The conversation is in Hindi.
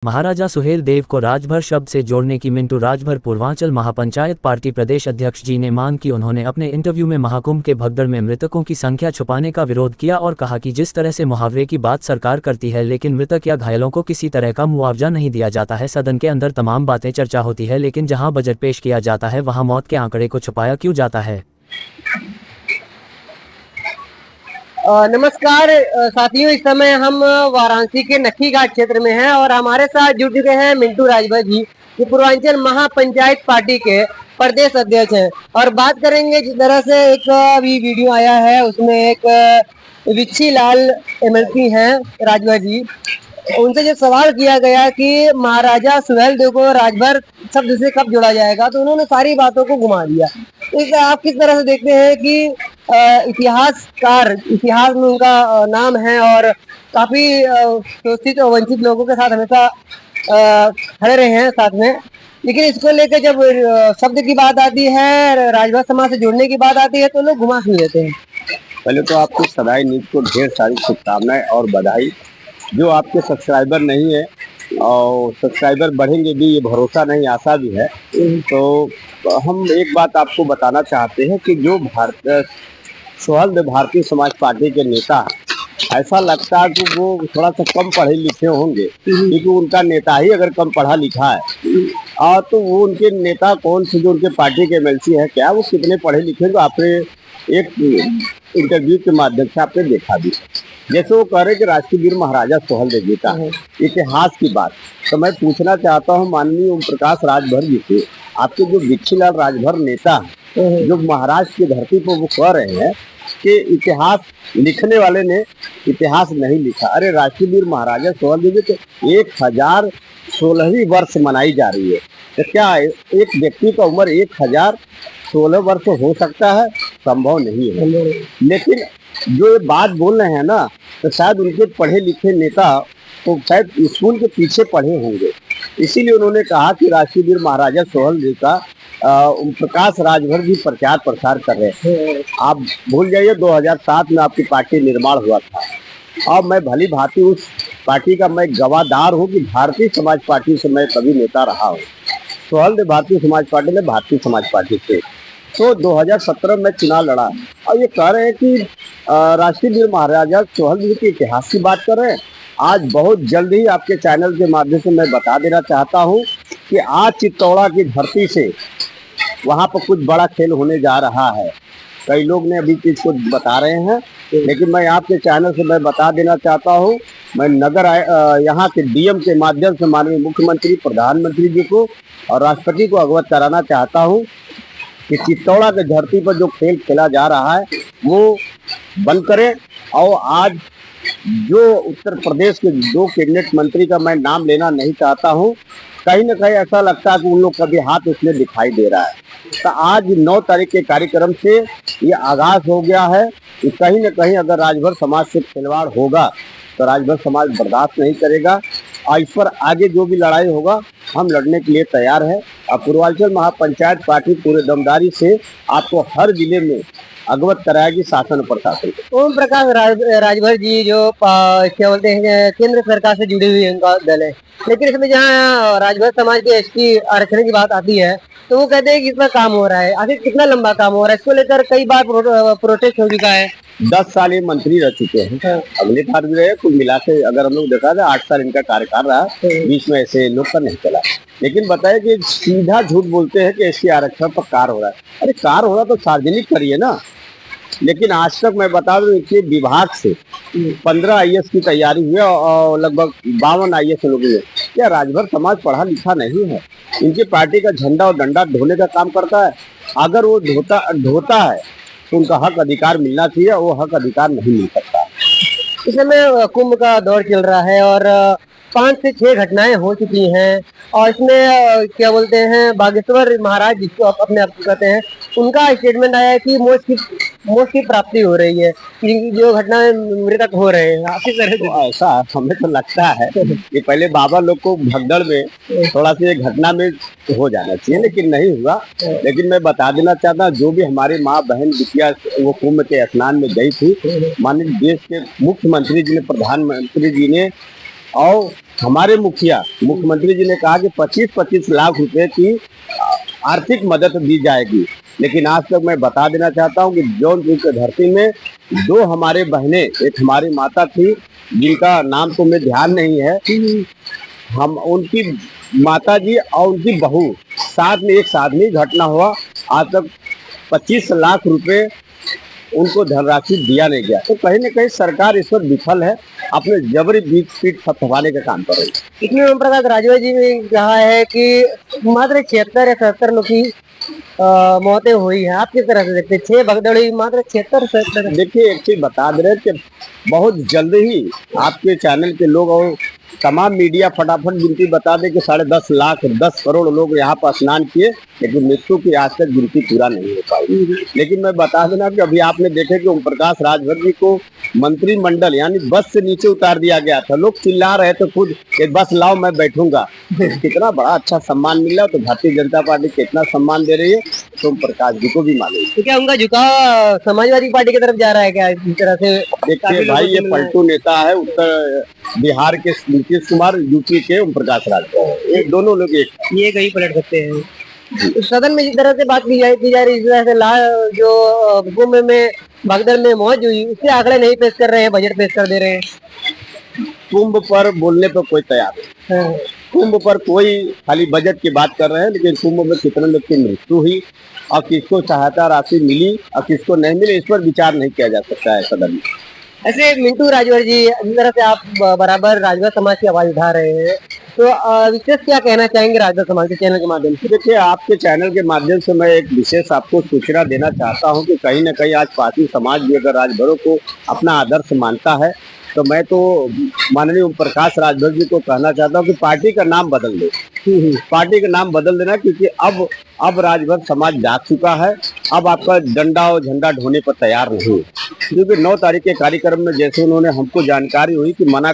महाराजा सुहेल देव को राजभर शब्द से जोड़ने की मिंटू राजभर पूर्वांचल महापंचायत पार्टी प्रदेश अध्यक्ष जी ने मांग की। उन्होंने अपने इंटरव्यू में महाकुंभ के भगदड़ में मृतकों की संख्या छुपाने का विरोध किया और कहा कि जिस तरह से मुआवजे की बात सरकार करती है लेकिन मृतक या घायलों को किसी तरह का मुआवजा नहीं दिया जाता है। सदन के अंदर तमाम बातें चर्चा होती है लेकिन जहाँ बजट पेश किया जाता है वहाँ मौत के आंकड़े को छुपाया क्यों जाता है। नमस्कार साथियों, इस समय हम वाराणसी के नक्की घाट क्षेत्र में हैं और हमारे साथ जुड़ चुके हैं मिंटू राजभर जी, जो पूर्वांचल महापंचायत पार्टी के प्रदेश अध्यक्ष हैं। और बात करेंगे जिस तरह से एक अभी वीडियो आया है उसमें एक विच्छी लाल एमएलसी हैं राजभर जी, उनसे जब सवाल किया गया कि महाराजा सुहेल देव को राजभर शब्द से कब जोड़ा जाएगा तो उन्होंने सारी बातों को घुमा दिया। तो आप किस तरह से देखते हैं कि इतिहास में उनका नाम है और काफी शोषित और वंचित लोगों के साथ हमेशा खड़े रहे हैं साथ में, लेकिन इसको लेकर जब शब्द की बात आती है, राजभर समाज से जुड़ने की बात आती है तो लोग घुमा क्यों देते हैं। पहले तो आपको सदाई न्यूज को ढेर सारी शुभकामनाएं और बधाई। जो आपके सब्सक्राइबर नहीं है और सब्सक्राइबर बढ़ेंगे भी, ये भरोसा नहीं आशा भी है। तो हम एक बात आपको बताना चाहते हैं कि जो भारतीय समाज पार्टी के नेता, ऐसा लगता है कि वो थोड़ा सा कम पढ़े लिखे होंगे, क्योंकि उनका नेता ही अगर कम पढ़ा लिखा है तो वो उनके नेता कौन से जो उनके पार्टी के एमएलसी है, क्या वो कितने पढ़े लिखे, तो आपने एक इंटरव्यू के माध्यम से आपने देखा भी। जैसे वो कह रहे कि राष्ट्रीय वीर महाराजा सुहेल देव जी का इतिहास की बात, तो मैं पूछना चाहता हूँ माननीय ओम प्रकाश राजभर जी से, आपके जो विच्छी लाल राजभर नेता हैं जो महाराष्ट्र की धरती पर वो कह रहे हैं कि इतिहास लिखने वाले ने इतिहास नहीं लिखा। अरे राष्ट्रीय वीर महाराजा सुहेल देव जी तो 1016वीं वर्ष मनाई जा रही है, तो क्या एक व्यक्ति का उम्र 1016 वर्ष हो सकता है? संभव नहीं है। लेकिन जो ये बात बोल रहे हैं ना, तो शायद उनके पढ़े लिखे नेता तो शायद स्कूल के पीछे पढ़े होंगे, इसीलिए उन्होंने कहा कि राष्ट्रीय वीर महाराजा सुहेल देव का ओम प्रकाश राजभर जी प्रचार प्रसार कर रहे हैं। आप भूल जाइए 2007 में आपकी पार्टी निर्माण हुआ था और मैं भली भांति उस पार्टी का मैं गवाहदार हूँ कि भारतीय समाज पार्टी से मैं कभी नेता रहा हूँ। सुहेल देव भारतीय समाज पार्टी में भारतीय समाज पार्टी से तो 2017 में चुनाव लड़ा और ये कह रहे हैं कि राष्ट्रीय वीर महाराजा सुहेल देव के इतिहास की बात कर रहे हैं। आज बहुत जल्द ही आपके चैनल के माध्यम से मैं बता देना चाहता हूं कि आज चित्तौड़ा की धरती से वहां पर कुछ बड़ा खेल होने जा रहा है। कई लोग ने अभी चीज को बता रहे हैं, लेकिन मैं आपके चैनल से मैं बता देना चाहता हूं। मैं यहाँ के डीएम के माध्यम से माननीय मुख्यमंत्री, प्रधानमंत्री जी को और राष्ट्रपति को अवगत कराना चाहता हूँ कि चित्तौड़ा की धरती पर जो खेल खेला जा रहा है वो बंद करें। और आज जो उत्तर प्रदेश के 2 कैबिनेट मंत्री का मैं नाम लेना नहीं चाहता हूं, कहीं ना कहीं ऐसा लगता है कि उन लोग का भी हाथ उसमें दिखाई दे रहा है। तो आज 9 तारीख के कार्यक्रम से ये आगाज हो गया है कि कहीं ना कहीं अगर राजभर समाज से खिलवाड़ होगा तो राजभर समाज बर्दाश्त नहीं करेगा और इस पर आगे जो भी लड़ाई होगा हम लड़ने के लिए तैयार है। और पूर्वांचल महापंचायत पार्टी पूरे दमदारी से आपको हर जिले में अवगत कराएगी शासन प्रशासन। ओम प्रकाश राजभर जी जो क्या बोलते हैं केंद्र सरकार से जुड़ी हुई उनका दल है, लेकिन इसमें जहाँ राजभर समाज के एसटी आरक्षण की बात आती है तो वो कहते हैं कि इसमें काम हो रहा है। आखिर कितना लंबा काम हो रहा है? इसको लेकर कई बार प्रोटेस्ट हो चुका है। 10 साल ये मंत्री रह चुके हैं, अगले बार भी रहे। कुल मिला के अगर हम लोग देखा जाए 8 साल इनका कार्यकाल रहा, बीच में ऐसे लोग का नहीं चला। लेकिन बताए कि सीधा झूठ बोलते हैं कि एसटी आरक्षण पर कार्य हो रहा है। अरे कार्य हो रहा तो सार्वजनिक करिए ना। लेकिन आज तक मैं बता दूं कि विभाग से 15 आईएएस की तैयारी हुई और लगभग 52 आईएएस लोग हुए। क्या राजभर समाज पढ़ा लिखा नहीं है? इनकी पार्टी का झंडा और डंडा ढोने का काम करता है। अगर वो ढोता है तो उनका हक अधिकार मिलना चाहिए, वो हक अधिकार नहीं मिल सकता। इस समय कुंभ का दौर चल रहा है और 5 से 6 घटनाएं हो चुकी हैं और इसमें क्या बोलते हैं बागेश्वर महाराज जिसको आप अपने आप कहते हैं, उनका स्टेटमेंट आया है कि मोक्ष की प्राप्ति हो रही है, जो घटनाएं मृतक हो रहे हैं। आपकी तरह तो ऐसा हमें तो लगता है कि पहले बाबा लोग को भगदड़ में थोड़ा सा घटना में हो जाना चाहिए, लेकिन नहीं हुआ। लेकिन मैं बता देना चाहता हूँ जो भी हमारी माँ बहन बिटिया वो कुंभ के स्नान में गई थी, माननीय देश के मुख्यमंत्री जी ने, प्रधानमंत्री जी ने और हमारे मुख्यमंत्री जी ने कहा कि 25-25 लाख रुपए की आर्थिक मदद दी जाएगी, लेकिन आज तक मैं बता देना चाहता हूं कि जौनपुर की धरती में 2 हमारे बहनें, एक हमारी माता थी जिनका नाम तो मैं ध्यान नहीं है, हम उनकी माता जी और उनकी बहू साथ में एक साथ में घटना हुआ। आज तक 25 लाख रुपए उनको धनराशि दिया नहीं गया। तो कहीं न कहीं सरकार इस पर विफल है, अपने जबरी बीच पीठ थपथपाने का काम कर रही है। इसमें ओम प्रकाश राजभर जी ने कहा है कि मात्र 76 या 77 लोग की मौतें हुई है। आप किस तरह से देखते हैं? 6 भगदड़ी मात्र 76-77। देखिए, एक चीज बता दे रहे हैं कि बहुत जल्द ही आपके चैनल के लोग और तमाम मीडिया फटाफट गिनती बता दे कि 10.5 लाख 10 करोड़ लोग यहाँ पर स्नान किए, लेकिन मृत्यु की आज तक गिनती पूरा नहीं हो पाई। लेकिन मैं बता देना कि अभी आपने देखे कि ओम प्रकाश राजभर जी को मंत्रिमंडल यानी बस से नीचे उतार दिया गया था। लोग चिल्ला रहे थे खुद कि बस लाओ मैं बैठूंगा। कितना बड़ा अच्छा सम्मान मिला। तो भारतीय जनता पार्टी कितना सम्मान दे रही है तो ओम प्रकाश जी को भी मालूम। तो क्या उनका झुकाव समाजवादी पार्टी की तरफ जा रहा है क्या इस तरह से? देखिए भाई, ये पलटू नेता है, उत्तर बिहार के नीतीश कुमार, यूपी के ओम प्रकाश राजभर, ये दोनों लोग ये कहीं पलट सकते हैं। तो सदन में जिस तरह से बात की जा रही इस तरह से जो कुंभ में भगदड़ में मौत हुई उससे आंकड़े नहीं पेश कर रहे हैं, बजट पेश कर दे रहे हैं। कुंभ पर बोलने पर कोई तैयार नहीं। कुंभ पर कोई खाली बजट की बात कर रहे हैं, लेकिन कुंभ में कितने लोग की मृत्यु हुई और किसको सहायता राशि मिली और किसको नहीं मिली, इस पर विचार नहीं किया जा सकता है सदन में। ऐसे मिंटू राजभर जी, जिस तरह से आप बराबर राजभर समाज की आवाज उठा रहे हैं, तो विशेष क्या कहना चाहेंगे राजभर समाज के चैनल के माध्यम से? देखिए, आपके चैनल के माध्यम से मैं एक विशेष आपको सूचना देना चाहता हूं कि कहीं न कहीं आज पार्टी समाज भी अगर राजभरों को अपना आदर्श मानता है, तो मैं तो माननीय ओम प्रकाश राजभर जी को कहना चाहता हूं कि पार्टी का नाम बदल दो। पार्टी का नाम बदल देना, क्योंकि अब राजभर समाज जाग चुका है। अब आपका डंडा और झंडा ढोने पर तैयार नहीं, क्योंकि 9 तारीख के कार्यक्रम में जैसे उन्होंने हमको जानकारी हुई कि मना